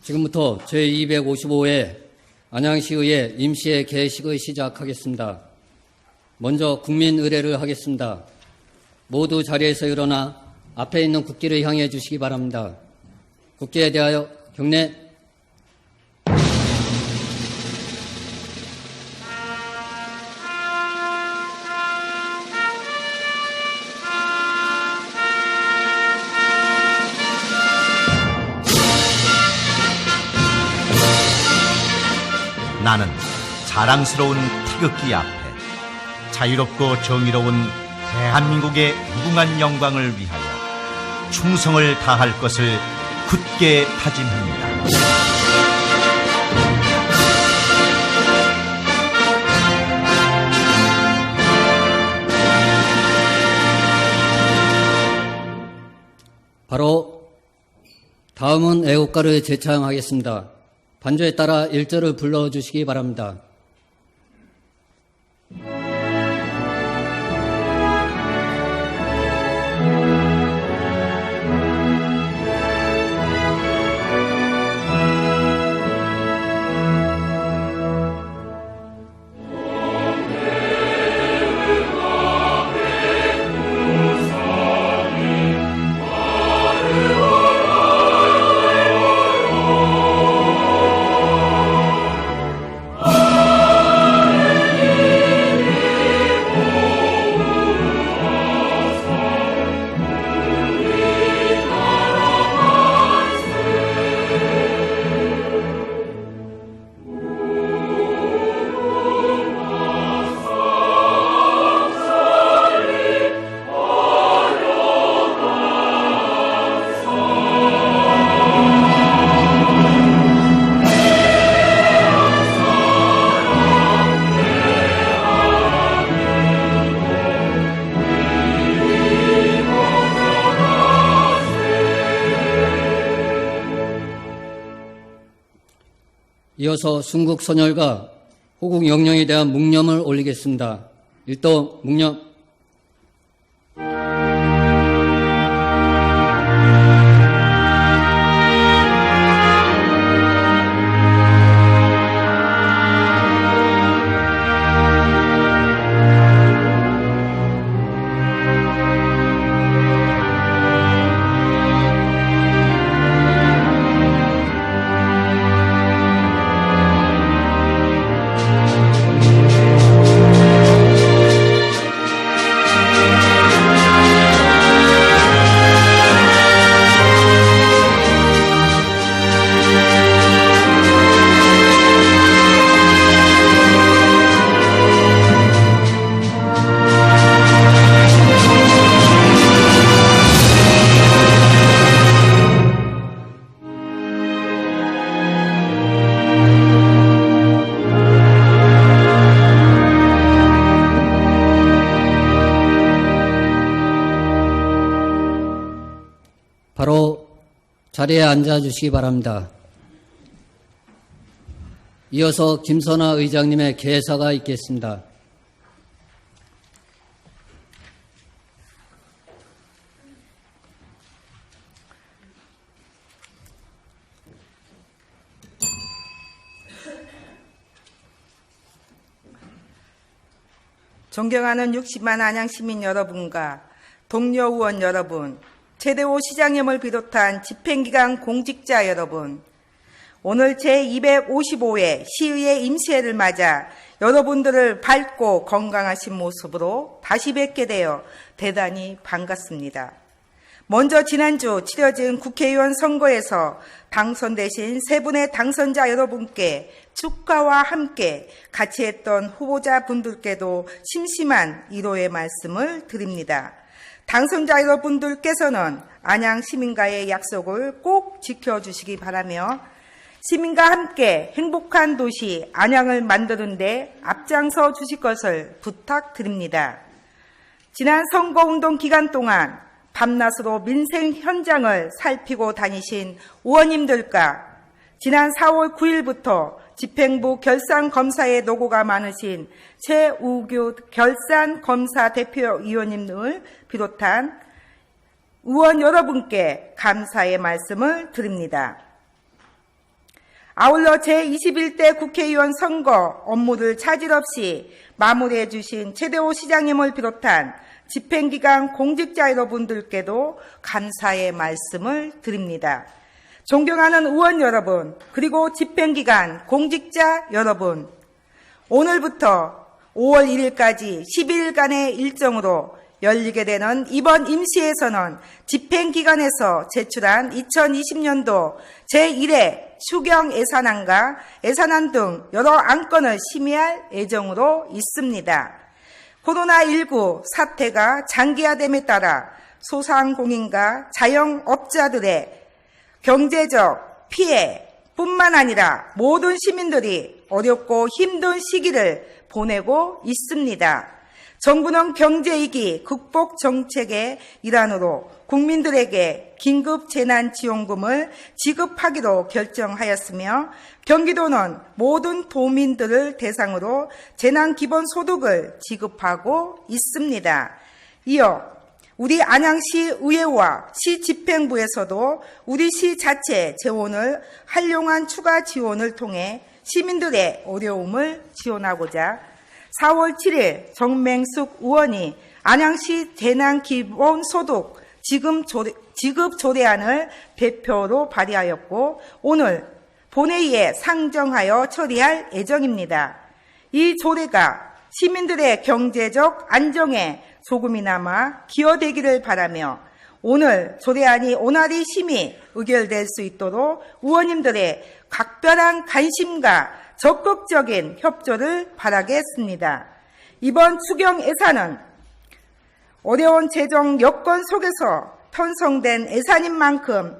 지금부터 제255회 안양시의회 임시회 개식을 시작하겠습니다. 먼저 국민의례를 하겠습니다. 모두 자리에서 일어나 앞에 있는 국기를 향해 주시기 바랍니다. 국기에 대하여 경례. 나는 자랑스러운 태극기 앞에 자유롭고 정의로운 대한민국의 무궁한 영광을 위하여 충성을 다할 것을 굳게 다짐합니다. 바로 다음은 애국가를 제창하겠습니다. 반주에 따라 1절을 불러주시기 바랍니다. 이어서 순국선열과 호국영령에 대한 묵념을 올리겠습니다. 일동 묵념. 바로 자리에 앉아주시기 바랍니다. 이어서 김선아 의장님의 개사가 있겠습니다. 존경하는 60만 안양시민 여러분과 동료 의원 여러분, 최대호 시장님을 비롯한 집행기관 공직자 여러분, 오늘 제255회 시의회 임시회를 맞아 여러분들을 밝고 건강하신 모습으로 다시 뵙게 되어 대단히 반갑습니다. 먼저 지난주 치러진 국회의원 선거에서 당선되신 세 분의 당선자 여러분께 축하와 함께 같이 했던 후보자분들께도 심심한 위로의 말씀을 드립니다. 당선자 여러분들께서는 안양 시민과의 약속을 꼭 지켜주시기 바라며 시민과 함께 행복한 도시 안양을 만드는 데 앞장서 주실 것을 부탁드립니다. 지난 선거운동 기간 동안 밤낮으로 민생 현장을 살피고 다니신 의원님들과 지난 4월 9일부터 집행부 결산검사에 노고가 많으신 최우규 결산검사 대표위원님을 비롯한 의원 여러분께 감사의 말씀을 드립니다. 아울러 제21대 국회의원 선거 업무를 차질 없이 마무리해 주신 최대호 시장님을 비롯한 집행기관 공직자 여러분들께도 감사의 말씀을 드립니다. 존경하는 의원 여러분, 그리고 집행기관 공직자 여러분, 오늘부터 5월 1일까지 12일간의 일정으로 열리게 되는 이번 임시에서는 집행기관에서 제출한 2020년도 제1회 추경 예산안과 예산안 등 여러 안건을 심의할 예정으로 있습니다. 코로나19 사태가 장기화됨에 따라 소상공인과 자영업자들의 경제적 피해뿐만 아니라 모든 시민들이 어렵고 힘든 시기를 보내고 있습니다. 정부는 경제위기 극복 정책의 일환으로 국민들에게 긴급 재난지원금을 지급하기로 결정하였으며 경기도는 모든 도민들을 대상으로 재난기본소득을 지급하고 있습니다. 이어 우리 안양시 의회와 시 집행부에서도 우리 시 자체 재원을 활용한 추가 지원을 통해 시민들의 어려움을 지원하고자 4월 7일 정맹숙 의원이 안양시 재난기본소득 지급 조례안을 대표로 발의하였고 오늘 본회의에 상정하여 처리할 예정입니다. 이 조례가 시민들의 경제적 안정에 조금이나마 기여되기를 바라며 오늘 조례안이 온화리 심의 의결될 수 있도록 의원님들의 각별한 관심과 적극적인 협조를 바라겠습니다. 이번 추경 예산은 어려운 재정 여건 속에서 편성된 예산인 만큼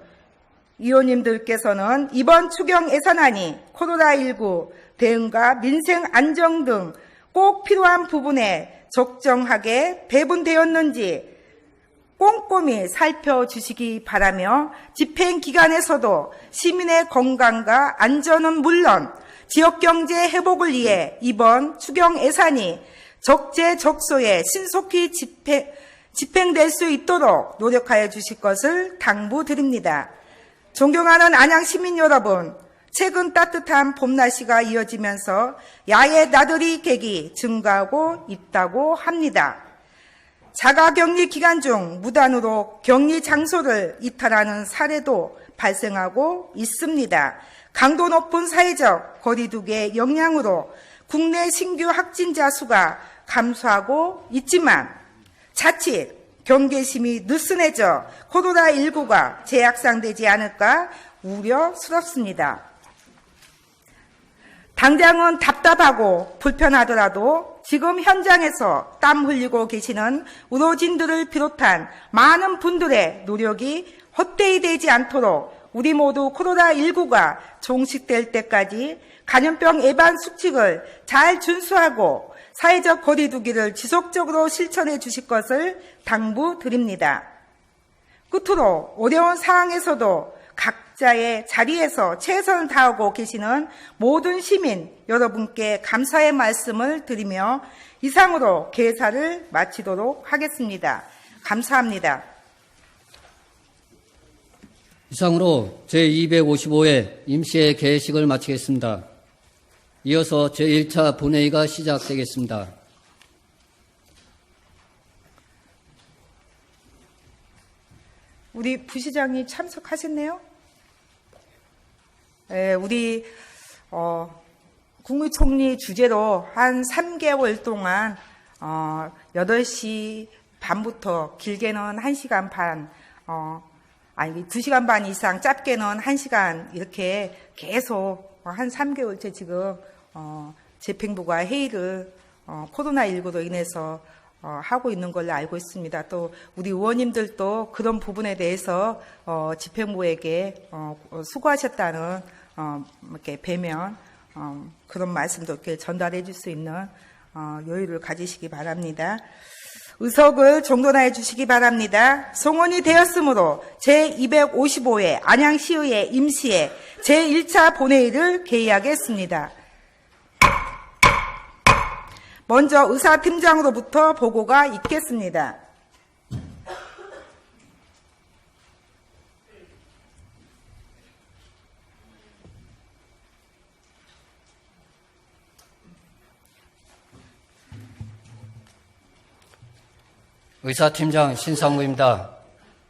의원님들께서는 이번 추경 예산안이 코로나19 대응과 민생 안정 등 꼭 필요한 부분에 적정하게 배분되었는지 꼼꼼히 살펴주시기 바라며 집행기관에서도 시민의 건강과 안전은 물론 지역경제 회복을 위해 이번 추경 예산이 적재적소에 신속히 집행될 수 있도록 노력하여 주실 것을 당부드립니다. 존경하는 안양 시민 여러분, 최근 따뜻한 봄날씨가 이어지면서 야외 나들이 객이 증가하고 있다고 합니다. 자가격리 기간 중 무단으로 격리 장소를 이탈하는 사례도 발생하고 있습니다. 강도 높은 사회적 거리두기의 영향으로 국내 신규 확진자 수가 감소하고 있지만 자칫 경계심이 느슨해져 코로나19가 재확산되지 않을까 우려스럽습니다. 당장은 답답하고 불편하더라도 지금 현장에서 땀 흘리고 계시는 의료진들을 비롯한 많은 분들의 노력이 헛되이 되지 않도록 우리 모두 코로나19가 종식될 때까지 감염병 예방 수칙을 잘 준수하고 사회적 거리두기를 지속적으로 실천해 주실 것을 당부드립니다. 끝으로 어려운 상황에서도 각자의 자리에서 최선을 다하고 계시는 모든 시민 여러분께 감사의 말씀을 드리며 이상으로 개사를 마치도록 하겠습니다. 감사합니다. 이상으로 제255회 임시회 개식을 마치겠습니다. 이어서 제1차 본회의가 시작되겠습니다. 우리 부시장이 참석하셨네요. 네, 우리 국무총리 주재로 한 3개월 동안 8시 반부터 길게는 1시간 반, 아니 2시간 반 이상, 짧게는 1시간 이렇게 계속 한 3개월째 지금 집행부가 회의를 코로나19로 인해서 하고 있는 걸로 알고 있습니다. 또 우리 의원님들도 그런 부분에 대해서 집행부에게 수고하셨다는 이렇게 배면 그런 말씀도 이렇게 전달해 줄 수 있는 여유를 가지시기 바랍니다. 의석을 정돈하여 주시기 바랍니다. 송원이 되었으므로 제255회 안양시의회 임시회 제1차 본회의를 개의하겠습니다. 먼저 의사팀장으로부터 보고가 있겠습니다. 의사팀장 신상무입니다.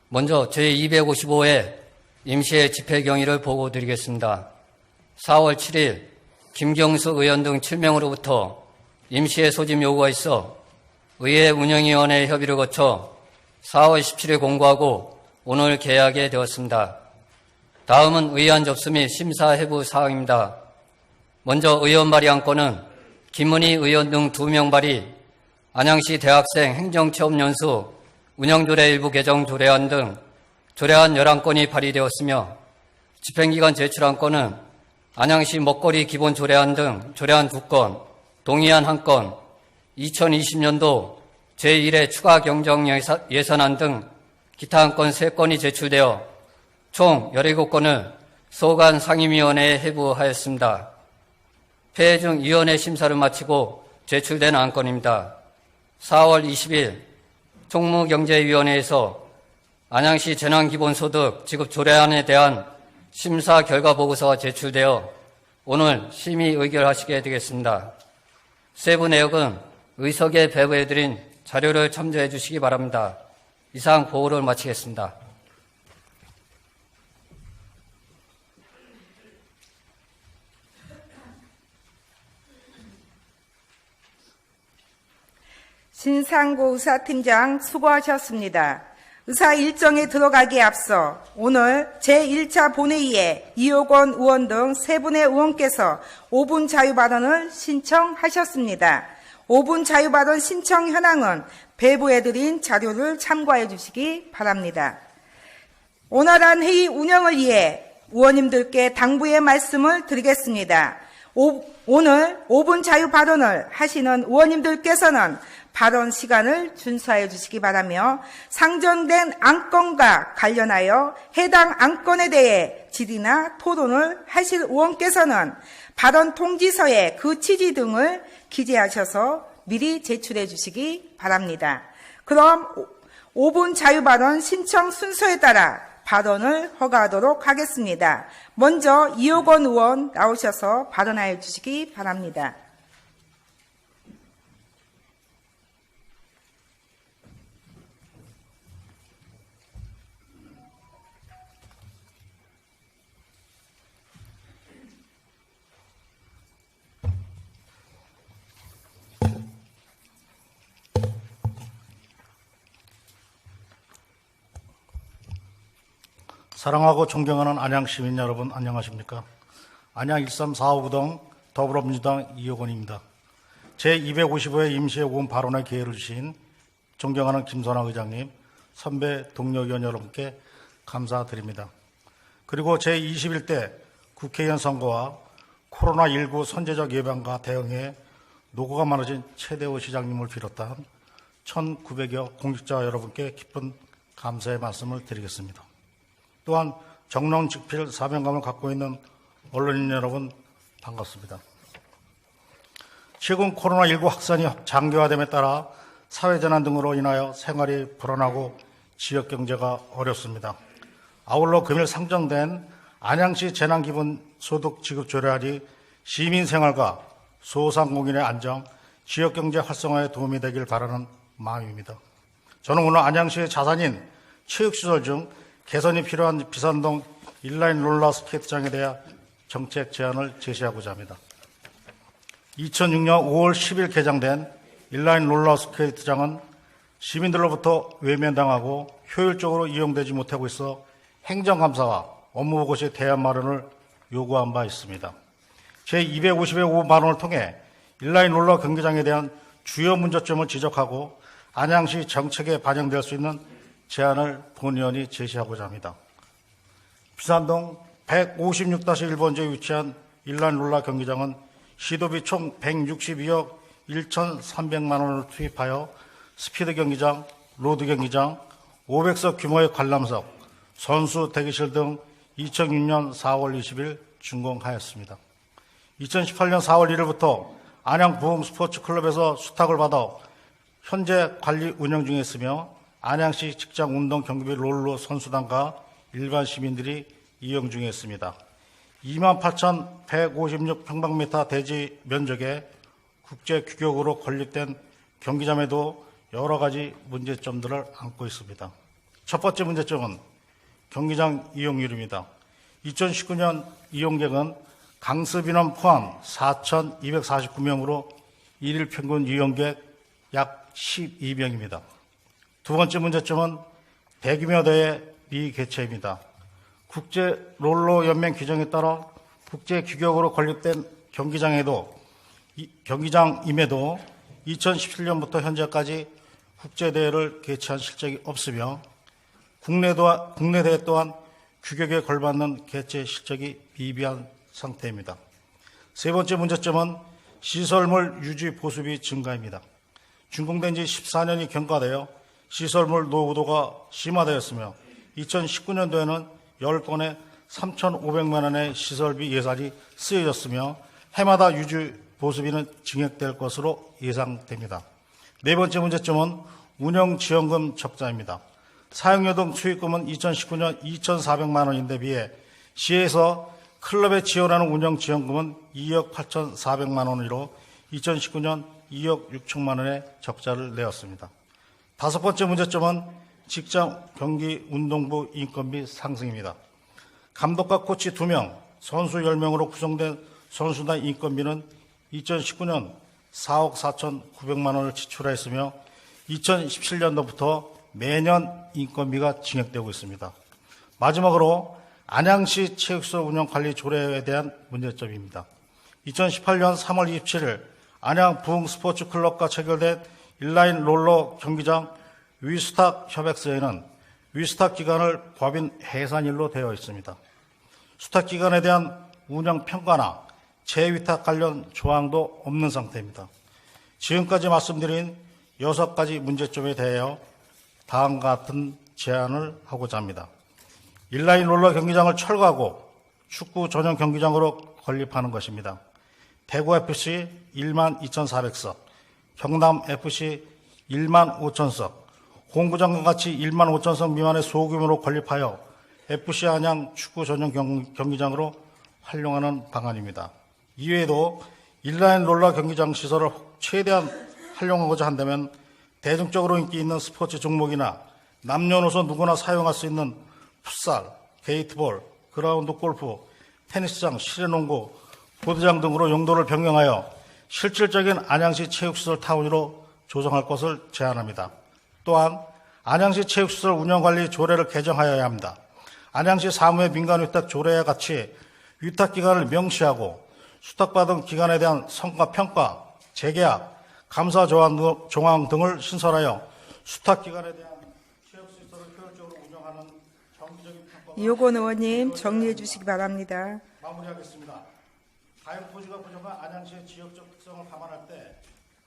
먼저 제255회 임시회 집회 경위를 보고드리겠습니다. 4월 7일 김경수 의원 등 7명으로부터 임시회 소집 요구가 있어 의회 운영위원회 협의를 거쳐 4월 17일 공고하고 오늘 개하게 되었습니다. 다음은 의안 접수 및 심사 해부 사항입니다. 먼저 의원 발의 한 건은 김은희 의원 등 2명 발의, 안양시 대학생 행정체험연수 운영조례 일부 개정 조례안 등 조례안 11건이 발의되었으며 집행기간 제출한 건은 안양시 먹거리 기본 조례안 등 조례안 2건, 동의안 1건, 2020년도 제1회 추가 경정 예산안 등 기타 한 건 3건이 제출되어 총 17건을 소관 상임위원회에 해부하였습니다. 폐회 중 위원회 심사를 마치고 제출된 안건입니다. 4월 20일 총무경제위원회에서 안양시 재난기본소득 지급 조례안에 대한 심사 결과 보고서가 제출되어 오늘 심의 의결하시게 되겠습니다. 세부 내역은 의석에 배부해드린 자료를 참조해 주시기 바랍니다. 이상 보고를 마치겠습니다. 신상구 의사팀장 수고하셨습니다. 의사 일정에 들어가기에 앞서 오늘 제1차 본회의에 이호건 의원 등 3분의 의원께서 5분 자유발언을 신청하셨습니다. 5분 자유발언 신청 현황은 배부해드린 자료를 참고해 주시기 바랍니다. 원활한 회의 운영을 위해 의원님들께 당부의 말씀을 드리겠습니다. 오늘 5분 자유발언을 하시는 의원님들께서는 발언 시간을 준수하여 주시기 바라며 상정된 안건과 관련하여 해당 안건에 대해 질의나 토론을 하실 의원께서는 발언 통지서에 그 취지 등을 기재하셔서 미리 제출해 주시기 바랍니다. 그럼 5분 자유발언 신청 순서에 따라 발언을 허가하도록 하겠습니다. 먼저 이호건 의원 나오셔서 발언하여 주시기 바랍니다. 사랑하고 존경하는 안양 시민 여러분, 안녕하십니까? 안양 1345구 등 더불어민주당 이호건입니다. 제255회 임시회 오은 발언의 기회를 주신 존경하는 김선화 의장님, 선배 동료 의원 여러분께 감사드립니다. 그리고 제21대 국회의원 선거와 코로나19 선제적 예방과 대응에 노고가 많으신 최대호 시장님을 비롯한 1900여 공직자 여러분께 깊은 감사의 말씀을 드리겠습니다. 또한 정론직필 사명감을 갖고 있는 언론인 여러분 반갑습니다. 최근 코로나19 확산이 장기화됨에 따라 사회재난 등으로 인하여 생활이 불안하고 지역경제가 어렵습니다. 아울러 금일 상정된 안양시 재난기본소득 지급 조례안이 시민생활과 소상공인의 안정, 지역경제 활성화에 도움이 되길 바라는 마음입니다. 저는 오늘 안양시의 자산인 체육시설 중 개선이 필요한 비산동 인라인 롤러 스케이트장에 대한 정책 제안을 제시하고자 합니다. 2006년 5월 10일 개장된 인라인 롤러 스케이트장은 시민들로부터 외면당하고 효율적으로 이용되지 못하고 있어 행정감사와 업무보고시 대안 마련을 요구한 바 있습니다. 제250회 5분 발언을 통해 인라인 롤러 경기장에 대한 주요 문제점을 지적하고 안양시 정책에 반영될 수 있는 제안을 본 의원이 제시하고자 합니다. 비산동 156-1번지에 위치한 인라인 롤러 경기장은 시도비 총 162억 1,300만 원을 투입하여 스피드 경기장, 로드 경기장, 500석 규모의 관람석, 선수 대기실 등 2006년 4월 20일 준공하였습니다. 2018년 4월 1일부터 안양 부흥 스포츠클럽에서 수탁을 받아 현재 관리 운영 중에 있으며 안양시 직장 운동 경기비 롤러 선수단과 일반 시민들이 이용 중에 있습니다. 28,156평방미터 대지 면적에 국제 규격으로 건립된 경기장에도 여러 가지 문제점들을 안고 있습니다. 첫 번째 문제점은 경기장 이용률입니다. 2019년 이용객은 강습 인원 포함 4,249명으로 일일 평균 이용객 약 12명입니다. 두 번째 문제점은 대규모 대회 미개최입니다. 국제 롤러 연맹 규정에 따라 국제 규격으로 건립된 경기장임에도 2017년부터 현재까지 국제 대회를 개최한 실적이 없으며 국내 대회 또한 규격에 걸맞는 개최 실적이 미비한 상태입니다. 세 번째 문제점은 시설물 유지 보수비 증가입니다. 준공된 지 14년이 경과되어 시설물 노후도가 심화되었으며 2019년도에는 10건에 3,500만 원의 시설비 예산이 쓰여졌으며 해마다 유지 보수비는 증액될 것으로 예상됩니다. 네 번째 문제점은 운영지원금 적자입니다. 사용료 등 수익금은 2019년 2,400만 원인데 비해 시에서 클럽에 지원하는 운영지원금은 2억 8,400만 원으로 2019년 2억 6천만 원의 적자를 내었습니다. 다섯 번째 문제점은 직장 경기 운동부 인건비 상승입니다. 감독과 코치 2명, 선수 10명으로 구성된 선수단 인건비는 2019년 4억 4,900만 원을 지출했으며 2017년도부터 매년 인건비가 증액되고 있습니다. 마지막으로 안양시 체육시설 운영관리 조례에 대한 문제점입니다. 2018년 3월 27일 안양 부흥스포츠클럽과 체결된 인라인 롤러 경기장 위스탁 협약서에는 위스탁 기간을 법인 해산일로 되어 있습니다. 수탁 기간에 대한 운영 평가나 재위탁 관련 조항도 없는 상태입니다. 지금까지 말씀드린 6가지 문제점에 대하여 다음과 같은 제안을 하고자 합니다. 인라인 롤러 경기장을 철거하고 축구 전용 경기장으로 건립하는 것입니다. 대구FC 12,400석, 경남FC 15,000석, 공구장과 같이 15,000석 미만의 소규모로 건립하여 FC 안양 축구 전용 경기장으로 활용하는 방안입니다. 이외에도 인라인 롤러 경기장 시설을 최대한 활용하고자 한다면 대중적으로 인기 있는 스포츠 종목이나 남녀노소 누구나 사용할 수 있는 풋살, 게이트볼, 그라운드 골프, 테니스장, 실내농구, 보드장 등으로 용도를 변경하여 실질적인 안양시 체육시설 타운으로 조성할 것을 제안합니다. 또한 안양시 체육시설 운영관리 조례를 개정하여야 합니다. 안양시 사무의 민간위탁 조례와 같이 위탁기간을 명시하고 수탁받은 기간에 대한 성과평가, 재계약, 감사 조항 등을 신설하여 수탁기간에 대한 체육시설을 효율적으로 운영하는 정기적인 평가가 이호건 의원님 정리해 주시기 바랍니다. 마무리하겠습니다. 다용 토지가 부족한 안양시의 지역적 특성을 감안할 때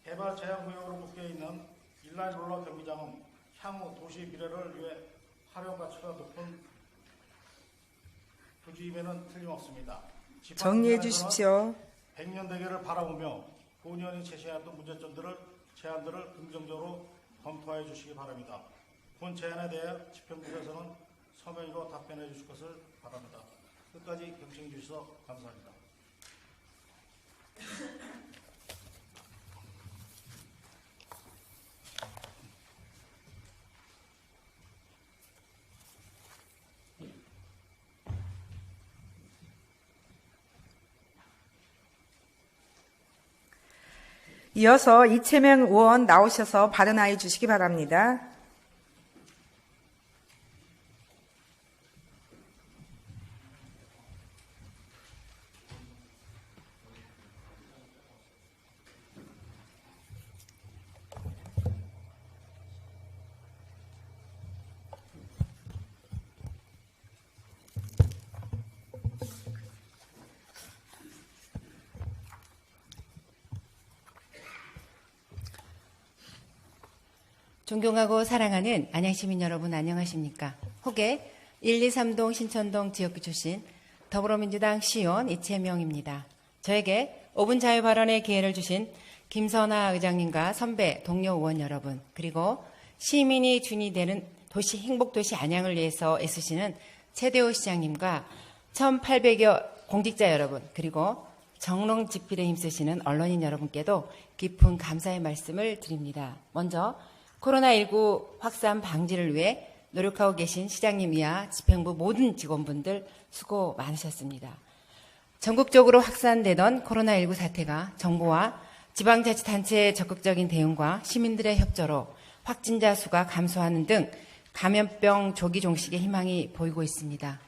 개발 제한구역으로 묶여있는 인라인 롤러 경기장은 향후 도시 미래를 위해 활용 가치가 높은 부지임에는 틀림없습니다. 정리해 주십시오. 100년 대계를 바라보며 본 의원이 제시했던 제안들을 긍정적으로 검토해 주시기 바랍니다. 본 제안에 대해 집행부에서는 서면으로 답변해 주실 것을 바랍니다. 끝까지 경청해 주셔서 감사합니다. 이어서 이채명 의원 나오셔서 발언하여 주시기 바랍니다. 존경하고 사랑하는 안양시민 여러분 안녕하십니까. 혹의 123동 신천동 지역구 출신 더불어민주당 시의원 이채명입니다. 저에게 5분 자유 발언의 기회를 주신 김선아 의장님과 선배 동료 의원 여러분, 그리고 시민이 준이 되는 도시 행복도시 안양을 위해서 애쓰시는 최대호 시장님과 1,800여 공직자 여러분, 그리고 정론 집필에 힘쓰시는 언론인 여러분께도 깊은 감사의 말씀을 드립니다. 먼저 코로나19 확산 방지를 위해 노력하고 계신 시장님 이하 집행부 모든 직원분들 수고 많으셨습니다. 전국적으로 확산되던 코로나19 사태가 정부와 지방자치단체의 적극적인 대응과 시민들의 협조로 확진자 수가 감소하는 등 감염병 조기 종식의 희망이 보이고 있습니다.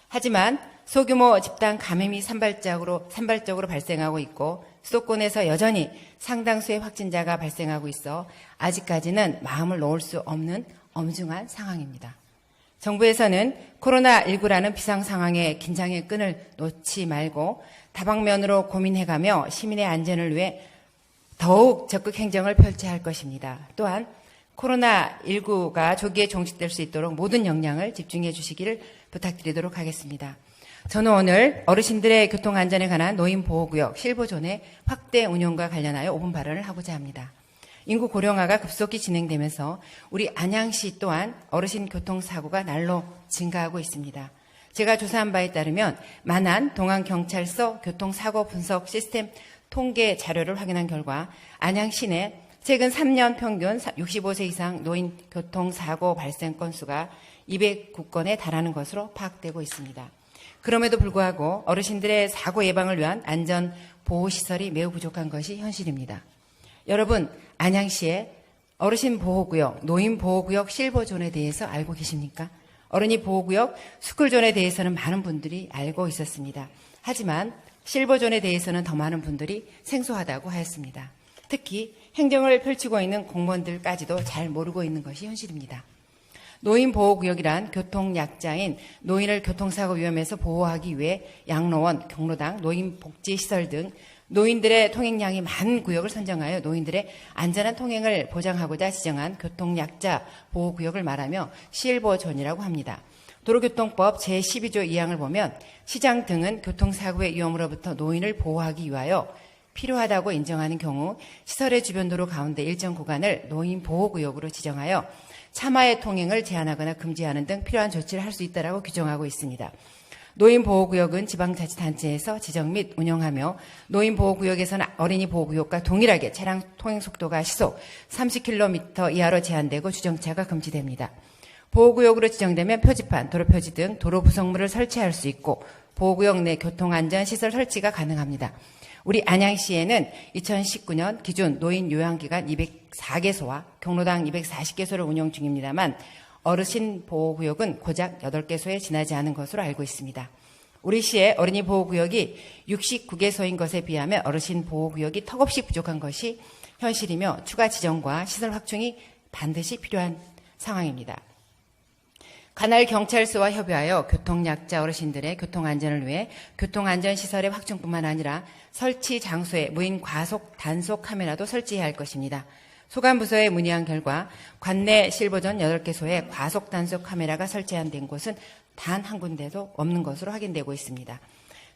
하지만 소규모 집단 감염이 산발적으로 발생하고 있고 수도권에서 여전히 상당수의 확진자가 발생하고 있어 아직까지는 마음을 놓을 수 없는 엄중한 상황입니다. 정부에서는 코로나19라는 비상 상황에 긴장의 끈을 놓지 말고 다방면으로 고민해가며 시민의 안전을 위해 더욱 적극 행정을 펼쳐야 할 것입니다. 또한 코로나19가 조기에 종식될 수 있도록 모든 역량을 집중해 주시기를 부탁드리도록 하겠습니다. 저는 오늘 어르신들의 교통안전에 관한 노인보호구역 실보존의 확대 운영과 관련하여 5분 발언을 하고자 합니다. 인구 고령화가 급속히 진행되면서 우리 안양시 또한 어르신 교통사고가 날로 증가하고 있습니다. 제가 조사한 바에 따르면 만안 동안경찰서 교통사고 분석 시스템 통계 자료를 확인한 결과 안양시 내 최근 3년 평균 65세 이상 노인 교통사고 발생 건수가 209건에 달하는 것으로 파악되고 있습니다. 그럼에도 불구하고 어르신들의 사고 예방을 위한 안전 보호시설이 매우 부족한 것이 현실입니다. 여러분, 안양시의 어르신 보호구역, 노인 보호구역 실버존에 대해서 알고 계십니까? 어른이 보호구역, 스쿨존에 대해서는 많은 분들이 알고 있었습니다. 하지만 실버존에 대해서는 더 많은 분들이 생소하다고 하였습니다. 특히 행정을 펼치고 있는 공무원들까지도 잘 모르고 있는 것이 현실입니다. 노인보호구역이란 교통약자인 노인을 교통사고 위험에서 보호하기 위해 양로원, 경로당, 노인복지시설 등 노인들의 통행량이 많은 구역을 선정하여 노인들의 안전한 통행을 보장하고자 지정한 교통약자 보호구역을 말하며 실버존이라고 합니다. 도로교통법 제12조 2항을 보면 시장 등은 교통사고의 위험으로부터 노인을 보호하기 위하여 필요하다고 인정하는 경우 시설의 주변 도로 가운데 일정 구간을 노인보호구역으로 지정하여 차마의 통행을 제한하거나 금지하는 등 필요한 조치를 할 수 있다고 규정하고 있습니다. 노인보호구역은 지방자치단체에서 지정 및 운영하며 노인보호구역에서는 어린이 보호구역과 동일하게 차량 통행속도가 시속 30km 이하로 제한되고 주정차가 금지됩니다. 보호구역으로 지정되면 표지판, 도로표지 등 도로 구성물을 설치할 수 있고 보호구역 내 교통안전시설 설치가 가능합니다. 우리 안양시에는 2019년 기준 노인 요양기관 204개소와 경로당 240개소를 운영 중입니다만 어르신 보호구역은 고작 8개소에 지나지 않은 것으로 알고 있습니다. 우리 시의 어린이 보호구역이 69개소인 것에 비하면 어르신 보호구역이 턱없이 부족한 것이 현실이며 추가 지정과 시설 확충이 반드시 필요한 상황입니다. 관할 경찰서와 협의하여 교통약자 어르신들의 교통안전을 위해 교통안전시설의 확충뿐만 아니라 설치 장소에 무인 과속 단속 카메라도 설치해야 할 것입니다. 소관부서에 문의한 결과 관내 실버존 8개소에 과속 단속 카메라가 설치된 곳은 단 한 군데도 없는 것으로 확인되고 있습니다.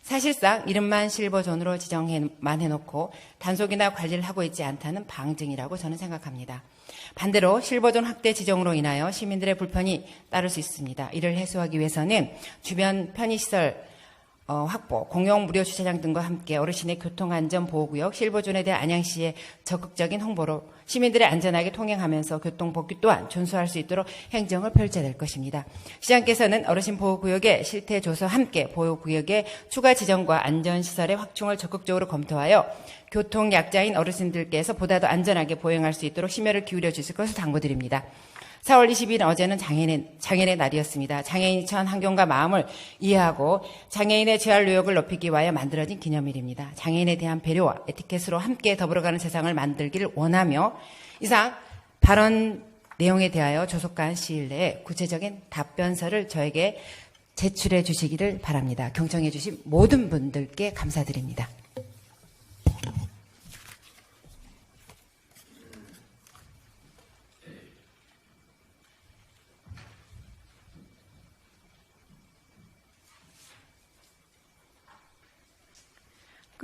사실상 이름만 실버존으로 지정만 해놓고 단속이나 관리를 하고 있지 않다는 방증이라고 저는 생각합니다. 반대로 실버존 확대 지정으로 인하여 시민들의 불편이 따를 수 있습니다. 이를 해소하기 위해서는 주변 편의시설 확보, 공용 무료 주차장 등과 함께 어르신의 교통안전보호구역 실버존에 대한 안양시의 적극적인 홍보로 시민들의 안전하게 통행하면서 교통법규 또한 준수할 수 있도록 행정을 펼쳐야 될 것입니다. 시장께서는 어르신 보호구역의 실태조사와 함께 보호구역의 추가 지정과 안전시설의 확충을 적극적으로 검토하여 교통약자인 어르신들께서 보다 더 안전하게 보행할 수 있도록 심혈을 기울여 주실 것을 당부드립니다. 4월 20일 어제는 장애인의 날이었습니다. 장애인이 처한 환경과 마음을 이해하고 장애인의 재활 의욕을 높이기 위하여 만들어진 기념일입니다. 장애인에 대한 배려와 에티켓으로 함께 더불어가는 세상을 만들기를 원하며 이상 발언 내용에 대하여 조속한 시일 내에 구체적인 답변서를 저에게 제출해 주시기를 바랍니다. 경청해 주신 모든 분들께 감사드립니다.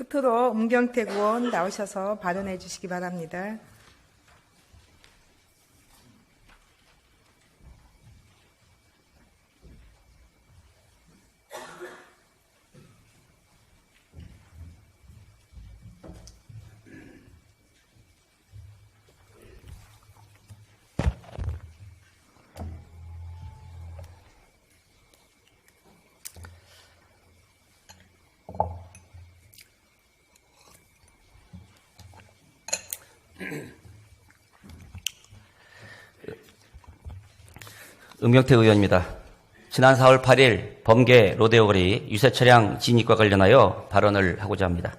끝으로 문경택 의원 나오셔서 발언해 주시기 바랍니다. 은경태 의원입니다. 지난 4월 8일 범계 로데오거리 유세 차량 진입과 관련하여 발언을 하고자 합니다.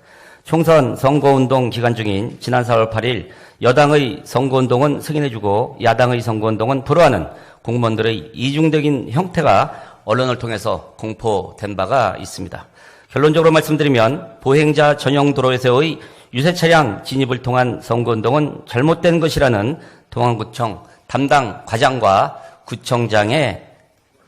총선 선거운동 기간 중인 지난 4월 8일 여당의 선거운동은 승인해주고 야당의 선거운동은 불허하는 공무원들의 이중적인 형태가 언론을 통해서 공포된 바가 있습니다. 결론적으로 말씀드리면 보행자 전용 도로에서의 유세 차량 진입을 통한 선거운동은 잘못된 것이라는 동안구청 담당 과장과 구청장의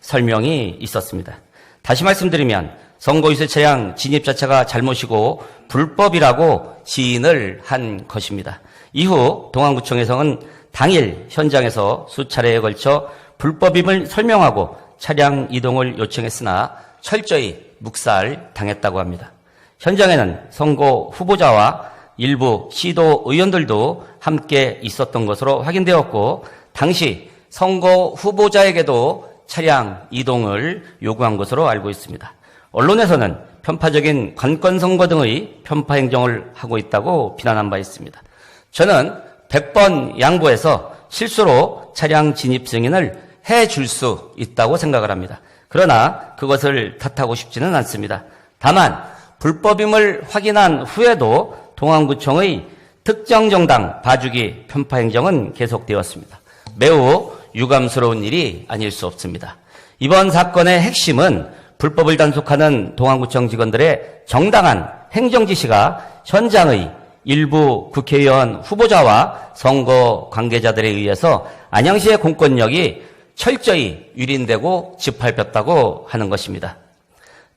설명이 있었습니다. 다시 말씀드리면 선거 유세 차량 진입 자체가 잘못이고 불법이라고 시인을 한 것입니다. 이후 동안구청에서는 당일 현장에서 수차례에 걸쳐 불법임을 설명하고 차량 이동을 요청했으나 철저히 묵살당했다고 합니다. 현장에는 선거 후보자와 일부 시도 의원들도 함께 있었던 것으로 확인되었고 당시 선거 후보자에게도 차량 이동을 요구한 것으로 알고 있습니다. 언론에서는 편파적인 관건선거 등의 편파 행정을 하고 있다고 비난한 바 있습니다. 저는 100번 양보해서 실수로 차량 진입 승인을 해줄 수 있다고 생각을 합니다. 그러나 그것을 탓하고 싶지는 않습니다. 다만 불법임을 확인한 후에도 동안구청의 특정 정당 봐주기 편파 행정은 계속되었습니다. 매우 유감스러운 일이 아닐 수 없습니다. 이번 사건의 핵심은 불법을 단속하는 동안구청 직원들의 정당한 행정 지시가 현장의 일부 국회의원 후보자와 선거 관계자들에 의해서 안양시의 공권력이 철저히 유린되고 짓밟혔다고 하는 것입니다.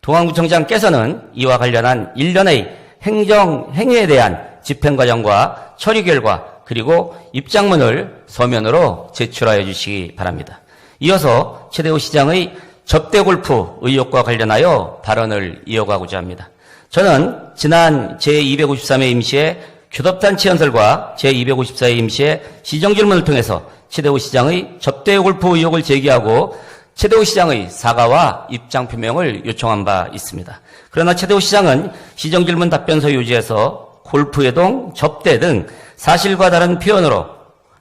동안구청장께서는 이와 관련한 일련의 행정 행위에 대한 집행 과정과 처리 결과 그리고 입장문을 서면으로 제출하여 주시기 바랍니다. 이어서 최대호 시장의 접대 골프 의혹과 관련하여 발언을 이어가고자 합니다. 저는 지난 제253회 임시의 교섭단체 연설과 제254회 임시의 시정질문을 통해서 최대호 시장의 접대 골프 의혹을 제기하고 최대호 시장의 사과와 입장 표명을 요청한 바 있습니다. 그러나 최대호 시장은 시정질문 답변서 요지에서 골프회동, 접대 등 사실과 다른 표현으로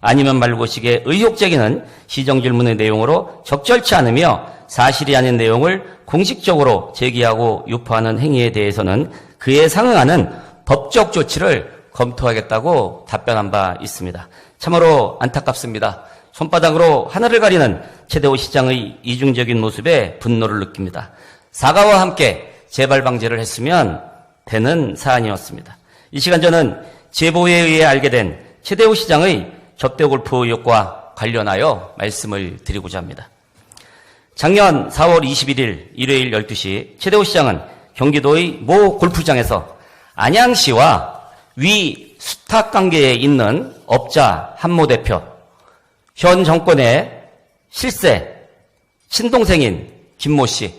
아니면 말고식의 의혹 제기는 시정질문의 내용으로 적절치 않으며 사실이 아닌 내용을 공식적으로 제기하고 유포하는 행위에 대해서는 그에 상응하는 법적 조치를 검토하겠다고 답변한 바 있습니다. 참으로 안타깝습니다. 손바닥으로 하늘을 가리는 최대호 시장의 이중적인 모습에 분노를 느낍니다. 사과와 함께 재발 방지를 했으면 되는 사안이었습니다. 이 시간 저는 제보에 의해 알게 된 최대호 시장의 접대 골프 의혹과 관련하여 말씀을 드리고자 합니다. 작년 4월 21일 일요일 12시 최대호 시장은 경기도의 모 골프장에서 안양시와 위 수탁 관계에 있는 업자 한모 대표, 현 정권의 실세 친동생인 김모 씨,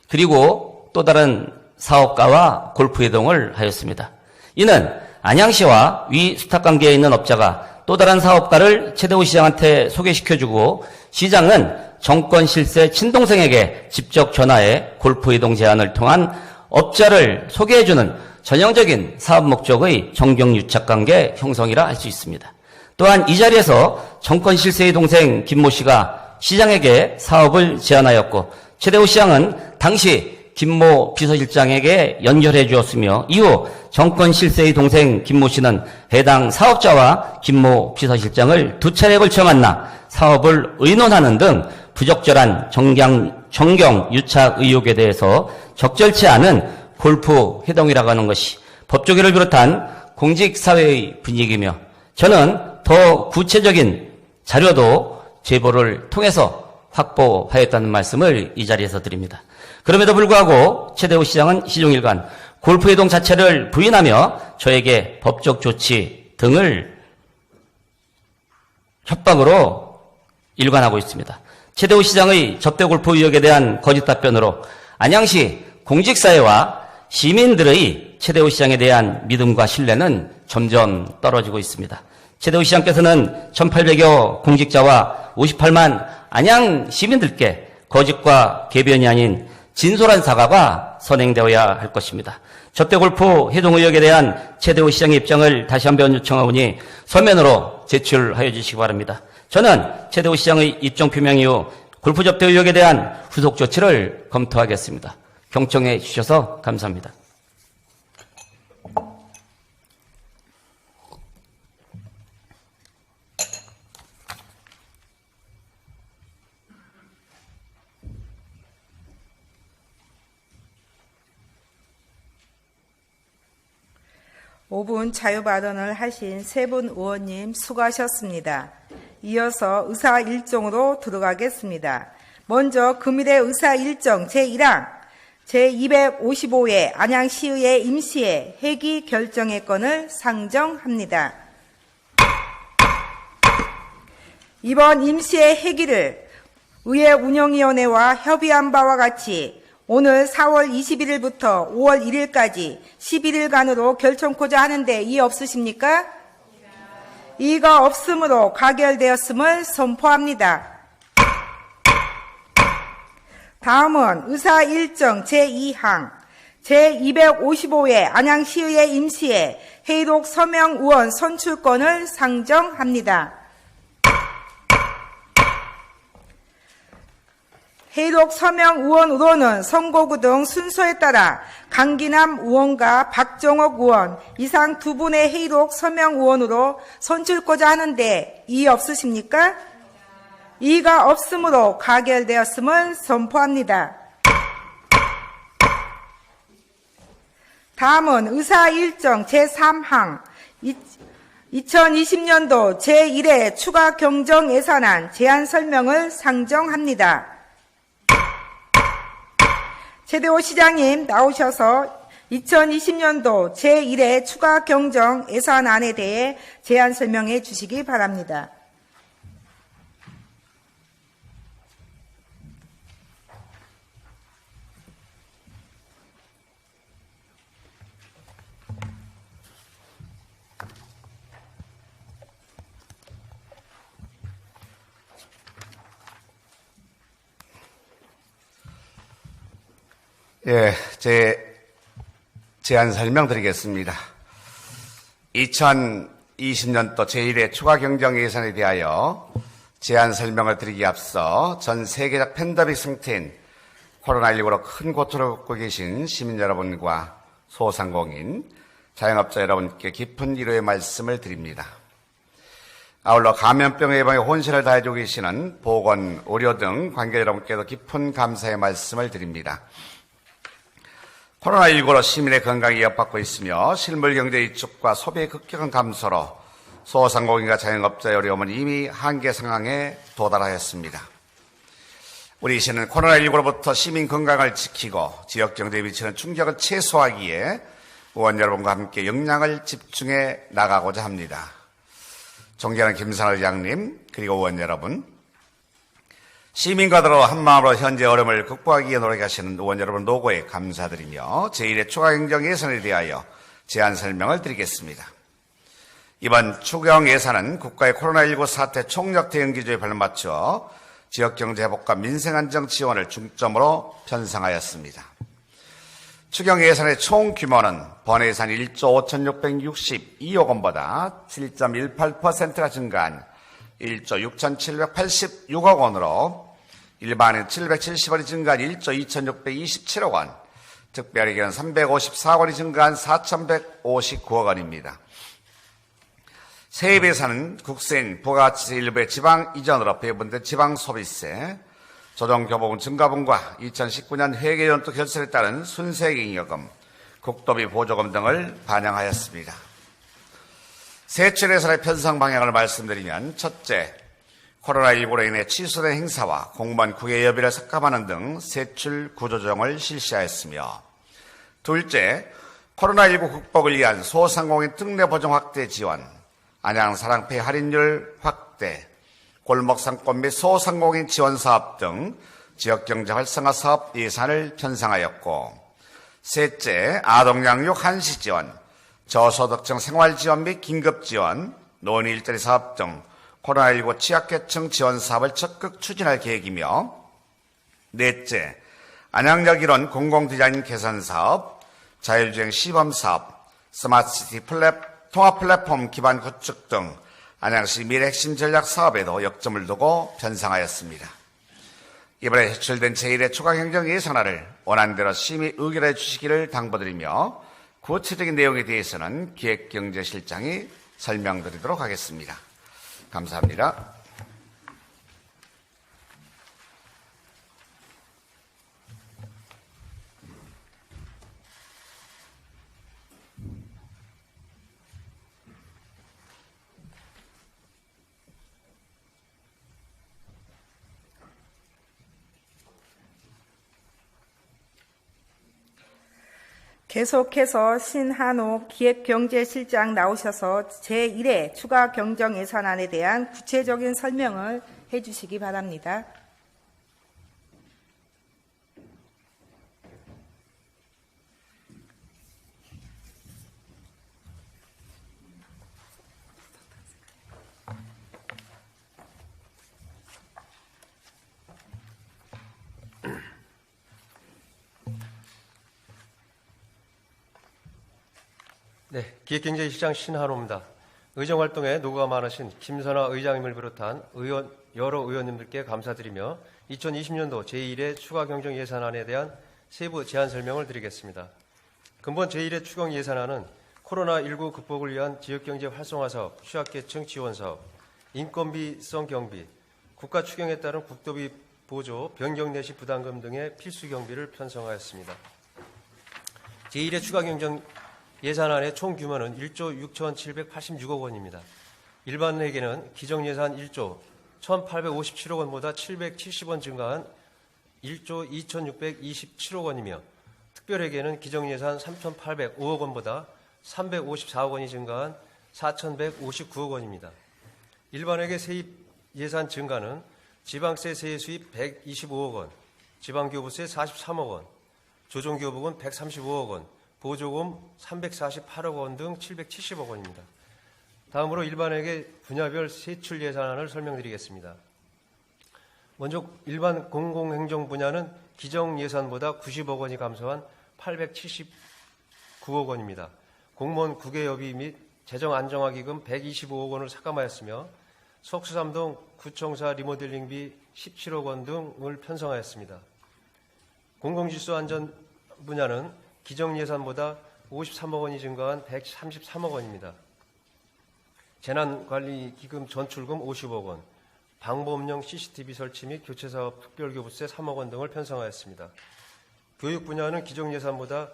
그리고 또 다른 사업가와 골프회동을 하였습니다. 이는 안양시와 위 수탁 관계에 있는 업자가 또 다른 사업가를 최대호 시장한테 소개시켜주고 시장은 정권 실세 친동생에게 직접 전화해 골프회동 제안을 통한 업자를 소개해주는 전형적인 사업 목적의 정경유착관계 형성이라 할 수 있습니다. 또한 이 자리에서 정권 실세의 동생 김모 씨가 시장에게 사업을 제안하였고 최대호 시장은 당시 김모 비서실장에게 연결해 주었으며 이후 정권 실세의 동생 김모 씨는 해당 사업자와 김모 비서실장을 두 차례에 걸쳐 만나 사업을 의논하는 등 부적절한 정경 유착 의혹에 대해서 적절치 않은 골프 회동이라고 하는 것이 법조계를 비롯한 공직사회의 분위기이며 저는 더 구체적인 자료도 제보를 통해서 확보하였다는 말씀을 이 자리에서 드립니다. 그럼에도 불구하고 최대호 시장은 시종일관 골프회동 자체를 부인하며 저에게 법적 조치 등을 협박으로 일관하고 있습니다. 최대호 시장의 접대 골프 의혹에 대한 거짓 답변으로 안양시 공직사회와 시민들의 최대호 시장에 대한 믿음과 신뢰는 점점 떨어지고 있습니다. 최대호 시장께서는 1,800여 공직자와 58만 안양 시민들께 거짓과 궤변이 아닌 진솔한 사과가 선행되어야 할 것입니다. 접대골프 해동 의혹에 대한 최대호 시장의 입장을 다시 한번 요청하오니 서면으로 제출하여 주시기 바랍니다. 저는 최대호 시장의 입장 표명 이후 골프 접대 의혹에 대한 후속 조치를 검토하겠습니다. 경청해 주셔서 감사합니다. 오 분 자유 발언을 하신 세 분 의원님 수고하셨습니다. 이어서 의사 일정으로 들어가겠습니다. 먼저 금일의 의사 일정 제1항 제255회 안양시의회 임시회 회기 결정의 건을 상정합니다. 이번 임시회 회기를 의회 운영위원회와 협의한 바와 같이 오늘 4월 21일부터 5월 1일까지 11일간으로 결정코자 하는데 이의 없으십니까? 이의가 없으므로 가결되었음을 선포합니다. 다음은 의사 일정 제2항 제255회 안양시의회 임시회 회의록 서명 의원 선출권을 상정합니다. 회의록 서명 의원으로는 선거구 등 순서에 따라 강기남 의원과 박정옥 의원 이상 두 분의 회의록 서명 의원으로 선출코자 하는데 이의 없으십니까? 이의가 없으므로 가결되었음을 선포합니다. 다음은 의사 일정 제3항 2020년도 제1회 추가 경정 예산안 제안 설명을 상정합니다. 최대호 시장님 나오셔서 2020년도 제1회 추가 경정 예산안에 대해 제안 설명해 주시기 바랍니다. 예, 제 제안 설명드리겠습니다. 2020년도 제1회 추가 경정 예산에 대하여 제안 설명을 드리기 앞서 전 세계적 팬데믹 상태인 코로나19로 큰 고통을 겪고 계신 시민 여러분과 소상공인, 자영업자 여러분께 깊은 위로의 말씀을 드립니다. 아울러 감염병 예방에 혼신을 다해주고 계시는 보건, 의료 등 관계 여러분께도 깊은 감사의 말씀을 드립니다. 코로나19로 시민의 건강이 위협받고 있으며 실물 경제 위축과 소비의 급격한 감소로 소상공인과 자영업자의 어려움은 이미 한계 상황에 도달하였습니다. 우리 시는 코로나19로부터 시민 건강을 지키고 지역 경제에 미치는 충격을 최소화하기에 의원 여러분과 함께 역량을 집중해 나가고자 합니다. 존경하는 김선호 의장님 그리고 의원 여러분, 시민과더러 한마음으로 현재 어려움을 극복하기 위해 노력하시는 의원 여러분 노고에 감사드리며 제1회 추가 경정 예산에 대하여 제안 설명을 드리겠습니다. 이번 추경 예산은 국가의 코로나19 사태 총력 대응 기조에 발맞춰 지역경제 회복과 민생안정 지원을 중점으로 편성하였습니다. 추경 예산의 총 규모는 번 예산 1조 5,662억 원보다 7.18%가 증가한 1조 6,786억 원으로 일반인 770원이 증가한 1조 2,627억 원, 특별히는 354원이 증가한 4,159억 원입니다. 세입 예산은 국세인, 부가가치세 일부의 지방 이전으로 배분된 지방소비세, 조정교부금 증가분과 2019년 회계연도 결산에 따른 순세경여금, 국도비 보조금 등을 반영하였습니다. 세출 예산의 편성 방향을 말씀드리면, 첫째, 코로나19로 인해 취소된 행사와 공무원 국외여비를 삭감하는 등 세출 구조조정을 실시하였으며, 둘째, 코로나19 극복을 위한 소상공인 특례보정 확대 지원, 안양사랑페이 할인율 확대, 골목상권 및 소상공인 지원사업 등 지역경제 활성화 사업 예산을 편성하였고, 셋째, 아동양육 한시 지원, 저소득층 생활지원 및 긴급지원, 노인 일자리 사업 등 코로나19 취약계층 지원 사업을 적극 추진할 계획이며, 넷째, 안양역 1원 공공디자인 개선사업, 자율주행 시범사업, 스마트시티 통합 플랫폼 기반 구축 등 안양시 미래 핵심 전략 사업에도 역점을 두고 편성하였습니다. 이번에 제출된 제1회 추가행정 예산안을 원안대로 심의 의결해 주시기를 당부드리며 구체적인 내용에 대해서는 기획경제실장이 설명드리도록 하겠습니다. 감사합니다. 계속해서 신한호 기획경제실장 나오셔서 제1회 추가 경정 예산안에 대한 구체적인 설명을 해주시기 바랍니다. 네, 기획경제실장 신한호입니다. 의정활동에 노고가 많으신 김선화 의장님을 비롯한 여러 의원님들께 감사드리며 2020년도 제1회 추가경정 예산안에 대한 세부 제안 설명을 드리겠습니다. 근본 제1회 추경 예산안은 코로나19 극복을 위한 지역경제 활성화 사업, 취약계층 지원 사업, 인건비성 경비, 국가 추경에 따른 국도비 보조, 변경 내시 부담금 등의 필수 경비를 편성하였습니다. 제1회 추가경정 예산안의 총 규모는 1조 6,786억 원입니다. 일반회계는 기정예산 1조 1,857억 원보다 770원 증가한 1조 2,627억 원이며 특별회계는 기정예산 3,805억 원보다 354억 원이 증가한 4,159억 원입니다. 일반회계 세입 예산 증가는 지방세 세액 수입 125억 원, 지방교부세 43억 원, 조정교부금 135억 원, 보조금 348억 원 등 770억 원입니다. 다음으로 일반회계 분야별 세출 예산안을 설명드리겠습니다. 먼저 일반 공공행정 분야는 기정 예산보다 90억 원이 감소한 879억 원입니다. 공무원 국외여비 및 재정안정화기금 125억 원을 삭감하였으며 석수삼동 구청사 리모델링비 17억 원 등을 편성하였습니다. 공공질서 안전 분야는 기정 예산보다 53억 원이 증가한 133억 원입니다. 재난관리기금 전출금 50억 원, 방범용 CCTV 설치 및 교체사업 특별교부세 3억 원 등을 편성하였습니다. 교육 분야는 기정 예산보다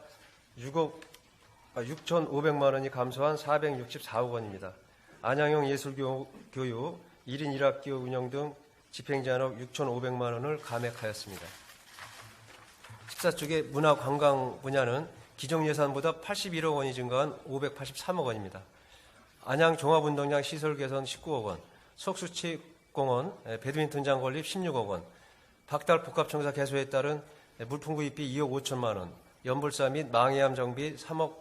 6,500만 원이 감소한 464억 원입니다. 안양형 예술교육, 1인 1학기 운영 등 집행제한업 6,500만 원을 감액하였습니다. 14쪽의 문화관광 분야는 기정예산보다 81억 원이 증가한 583억 원입니다. 안양 종합운동장 시설 개선 19억 원, 석수체육공원 배드민턴장 건립 16억 원, 박달 복합청사 개소에 따른 물품 구입비 2억 5천만 원, 연불사 및 망해암 정비 3억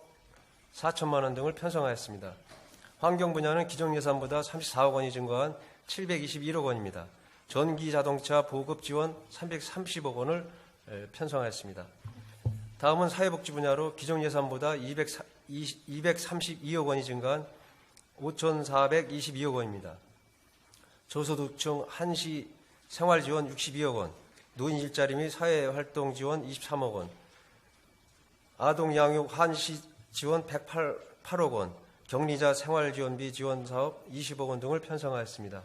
4천만 원 등을 편성하였습니다. 환경 분야는 기정예산보다 34억 원이 증가한 721억 원입니다. 전기자동차 보급 지원 330억 원을 편성하였습니다. 다음은 사회복지 분야로 기정예산보다 232억 원이 증가한 5,422억 원입니다. 저소득층 한시 생활지원 62억 원, 노인 일자리 및 사회활동 지원 23억 원, 아동 양육 한시 지원 108억 원, 격리자 생활지원비 지원 사업 20억 원 등을 편성하였습니다.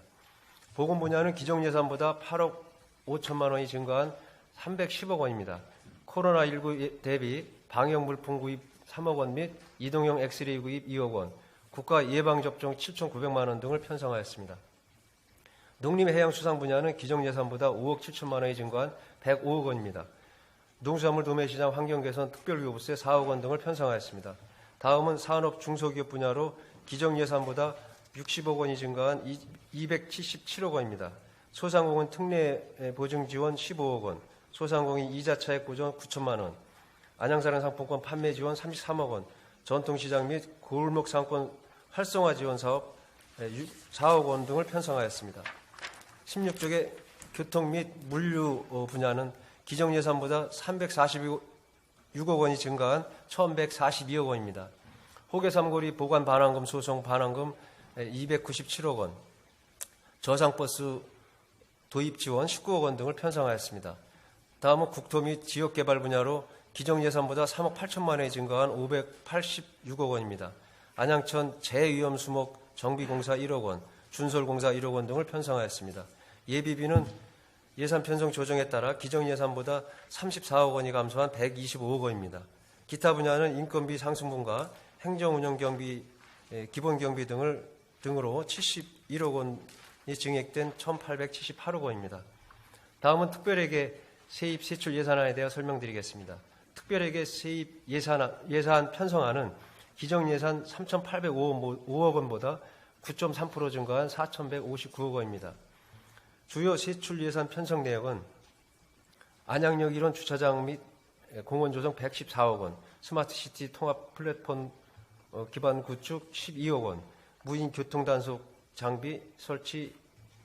보건 분야는 기정예산보다 8억 5천만 원이 증가한 310억 원입니다. 코로나19 대비 방역물품 구입 3억 원 및 이동형 엑스레이 구입 2억 원, 국가 예방접종 7,900만 원 등을 편성하였습니다. 농림해양수산 분야는 기정예산보다 5억 7천만 원이 증가한 105억 원입니다. 농수산물 도매시장 환경개선 특별교부세 4억 원 등을 편성하였습니다. 다음은 산업 중소기업 분야로 기정예산보다 60억 원이 증가한 277억 원입니다. 소상공인 특례 보증 지원 15억 원, 소상공인 이자 차액 보전 9천만 원, 안양사랑 상품권 판매 지원 33억 원, 전통시장 및 골목 상권 활성화 지원 사업 4억 원 등을 편성하였습니다. 16쪽의 교통 및 물류 분야는 기정 예산보다 346억 원이 증가한 1,142억 원입니다. 호계 삼거리 보관 반환금 소송 반환금 297억 원, 저상버스 도입 지원 19억 원 등을 편성하였습니다. 다음은 국토 및 지역개발 분야로 기정 예산보다 3억 8천만 원이 증가한 586억 원입니다. 안양천 재위험수목 정비공사 1억 원, 준설공사 1억 원 등을 편성하였습니다. 예비비는 예산 편성 조정에 따라 기정 예산보다 34억 원이 감소한 125억 원입니다. 기타 분야는 인건비 상승분과 행정운영경비, 기본경비 등으로 71억 원이 증액된 1,878억 원입니다. 다음은 특별회계 세입 세출 예산안에 대해 설명드리겠습니다. 특별회계 세입 예산 편성안은 기정 예산 3,805억 원보다 9.3% 증가한 4,159억 원입니다. 주요 세출 예산 편성 내역은 안양역 1원 주차장 및 공원 조성 114억 원, 스마트시티 통합 플랫폼 기반 구축 12억 원, 무인 교통단속 장비 설치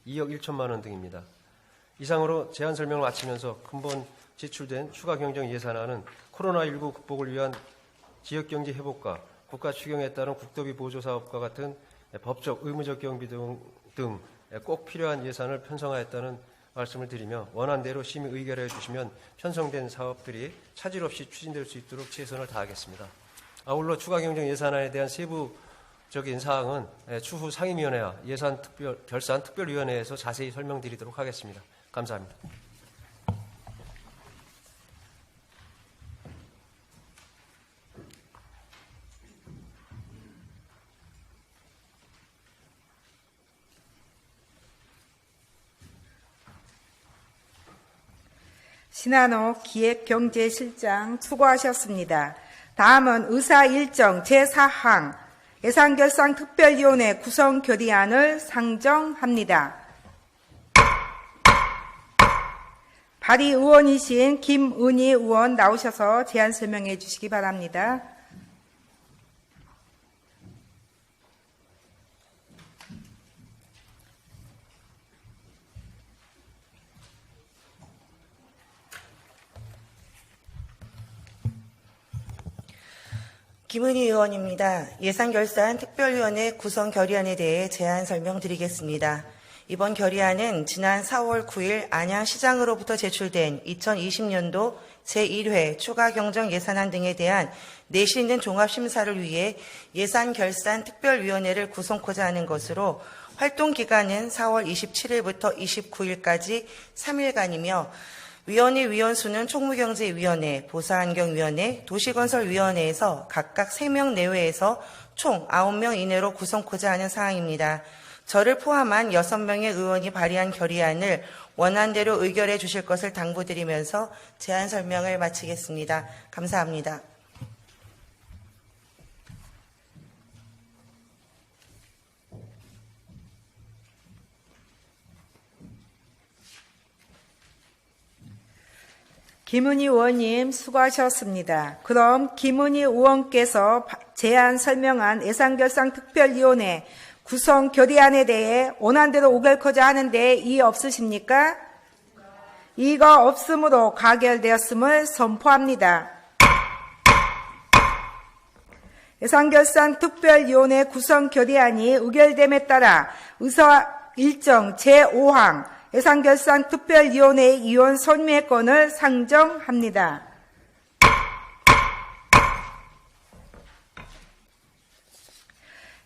2억 1천만 원 등입니다. 이상으로 제안 설명을 마치면서 근본 제출된 추가 경정 예산안은 코로나19 극복을 위한 지역경제 회복과 국가 추경에 따른 국도비 보조 사업과 같은 법적, 의무적 경비 등 꼭 필요한 예산을 편성하였다는 말씀을 드리며 원안대로 심의 의결해 주시면 편성된 사업들이 차질 없이 추진될 수 있도록 최선을 다하겠습니다. 아울러 추가 경정 예산안에 대한 세부적인 사항은 추후 상임위원회와 결산 특별위원회에서 자세히 설명드리도록 하겠습니다. 감사합니다. 신한호 기획경제실장 수고하셨습니다. 다음은 의사일정 제4항 예산결산특별위원회 구성 결의안을 상정합니다. 발의 의원이신 김은희 의원 나오셔서 제안 설명해 주시기 바랍니다. 김은희 의원입니다. 예산결산특별위원회 구성 결의안에 대해 제안 설명드리겠습니다. 이번 결의안은 지난 4월 9일 안양시장으로부터 제출된 2020년도 제1회 추가경정 예산안 등에 대한 내실 있는 종합심사를 위해 예산결산특별위원회를 구성코자 하는 것으로 활동기간은 4월 27일부터 29일까지 3일간이며 위원회 위원수는 총무경제위원회, 보사환경위원회, 도시건설위원회에서 각각 3명 내외에서 총 9명 이내로 구성코자 하는 사항입니다. 저를 포함한 6명의 의원이 발의한 결의안을 원안대로 의결해 주실 것을 당부드리면서 제안 설명을 마치겠습니다. 감사합니다. 김은희 의원님 수고하셨습니다. 그럼 김은희 의원께서 제안 설명한 예산결산특별위원회 구성 결의안에 대해 원안대로 의결코자 하는데 이의 없으십니까? 이의가 없으므로 가결되었음을 선포합니다. 예산결산특별위원회 구성 결의안이 의결됨에 따라 의사일정 제5항 예산결산특별위원회 위원 선임회권을 상정합니다.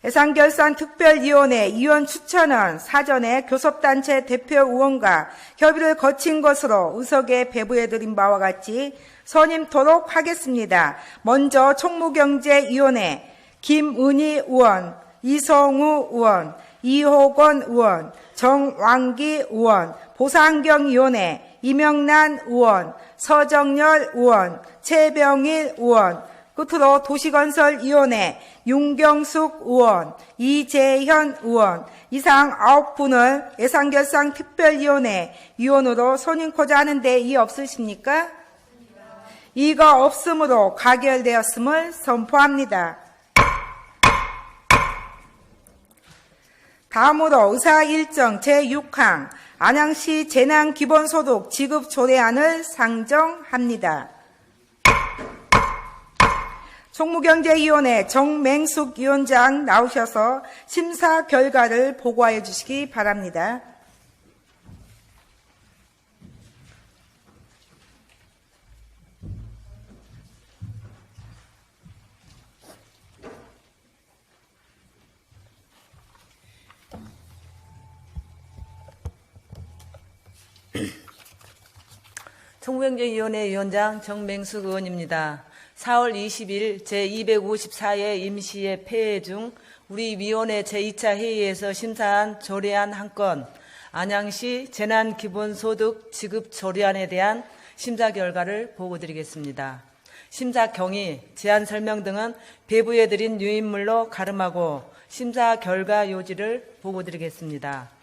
예산결산특별위원회 위원 추천은 사전에 교섭단체 대표 의원과 협의를 거친 것으로 의석에 배부해드린 바와 같이 선임토록 하겠습니다. 먼저 총무경제위원회 김은희 의원, 이성우 의원, 이호건 의원, 정왕기 의원, 보사환경위원회 이명란 의원, 서정열 의원, 최병일 의원, 끝으로 도시건설위원회 윤경숙 의원, 이재현 의원, 이상 9분을 예산결산특별위원회 위원으로 선임코자 하는데 이의 없으십니까? 이의가 없으므로 가결되었음을 선포합니다. 다음으로 의사일정 제6항 안양시 재난기본소득 지급 조례안을 상정합니다. 총무경제위원회 정맹숙 위원장 나오셔서 심사 결과를 보고하여 주시기 바랍니다. 총무경제위원회 위원장 정맹숙 의원입니다. 4월 20일 제254회 임시회 폐회 중 우리 위원회 제2차 회의에서 심사한 조례안 한 건, 안양시 재난기본소득 지급 조례안에 대한 심사 결과를 보고드리겠습니다. 심사 경위, 제안 설명 등은 배부해드린 유인물로 가름하고 심사 결과 요지를 보고드리겠습니다.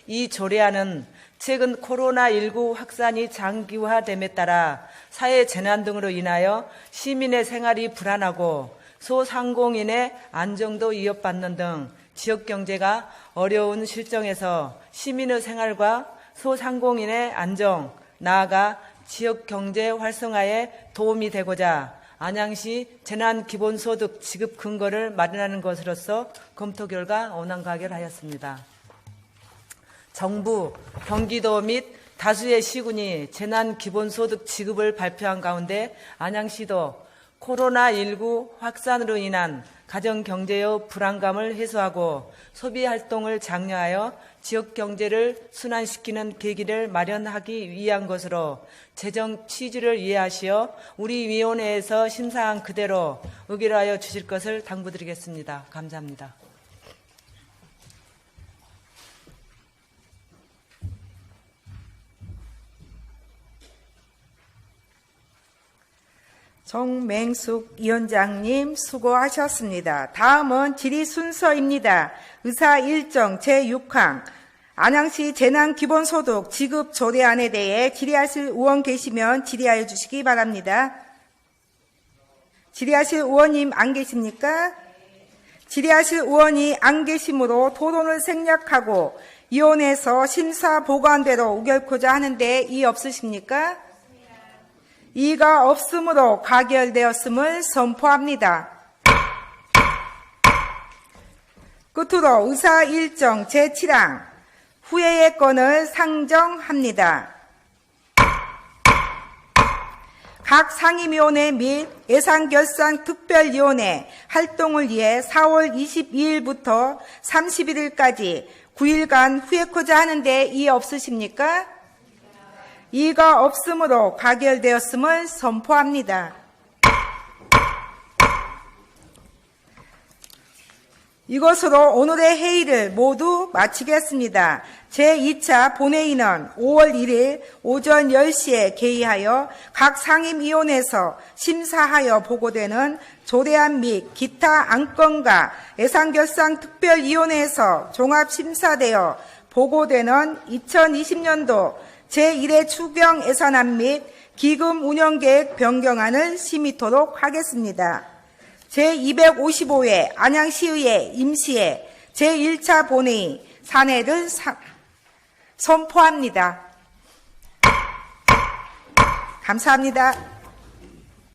이 조례안은 최근 코로나19 확산이 장기화됨에 따라 사회 재난 등으로 인하여 시민의 생활이 불안하고 소상공인의 안정도 위협받는 등 지역 경제가 어려운 실정에서 시민의 생활과 소상공인의 안정, 나아가 지역 경제 활성화에 도움이 되고자 안양시 재난기본소득 지급 근거를 마련하는 것으로서 검토 결과 원안 가결하였습니다. 정부, 경기도 및 다수의 시군이 재난기본소득 지급을 발표한 가운데 안양시도 코로나19 확산으로 인한 가정경제의 불안감을 해소하고 소비활동을 장려하여 지역경제를 순환시키는 계기를 마련하기 위한 것으로 재정 취지를 이해하시어 우리 위원회에서 심사한 그대로 의결하여 주실 것을 당부드리겠습니다. 감사합니다. 정맹숙 위원장님 수고하셨습니다. 다음은 질의 순서입니다. 의사 일정 제6항 안양시 재난기본소득 지급 조례안에 대해 질의하실 의원 계시면 질의하여 주시기 바랍니다. 질의하실 의원님 안 계십니까? 질의하실 의원이 안 계시므로 토론을 생략하고 위원회에서 심사 보관대로 의결코자 하는데 이의 없으십니까? 이의가 없으므로 가결되었음을 선포합니다. 끝으로 의사 일정 제7항 후회의 건을 상정합니다. 각 상임위원회 및 예산결산특별위원회 활동을 위해 4월 22일부터 31일까지 9일간 후회코자 하는데 이의 없으십니까? 이의가 없으므로 가결되었음을 선포합니다. 이것으로 오늘의 회의를 모두 마치겠습니다. 제2차 본회의는 5월 1일 오전 10시에 개의하여 각 상임위원회에서 심사하여 보고되는 조례안 및 기타 안건과 예산결산특별위원회에서 종합심사되어 보고되는 2020년도 제1회 추경 예산안 및 기금 운영계획 변경안을 심의토록 하겠습니다. 제255회 안양시의회 임시회 제1차 본회의 산회를 선포합니다. 감사합니다.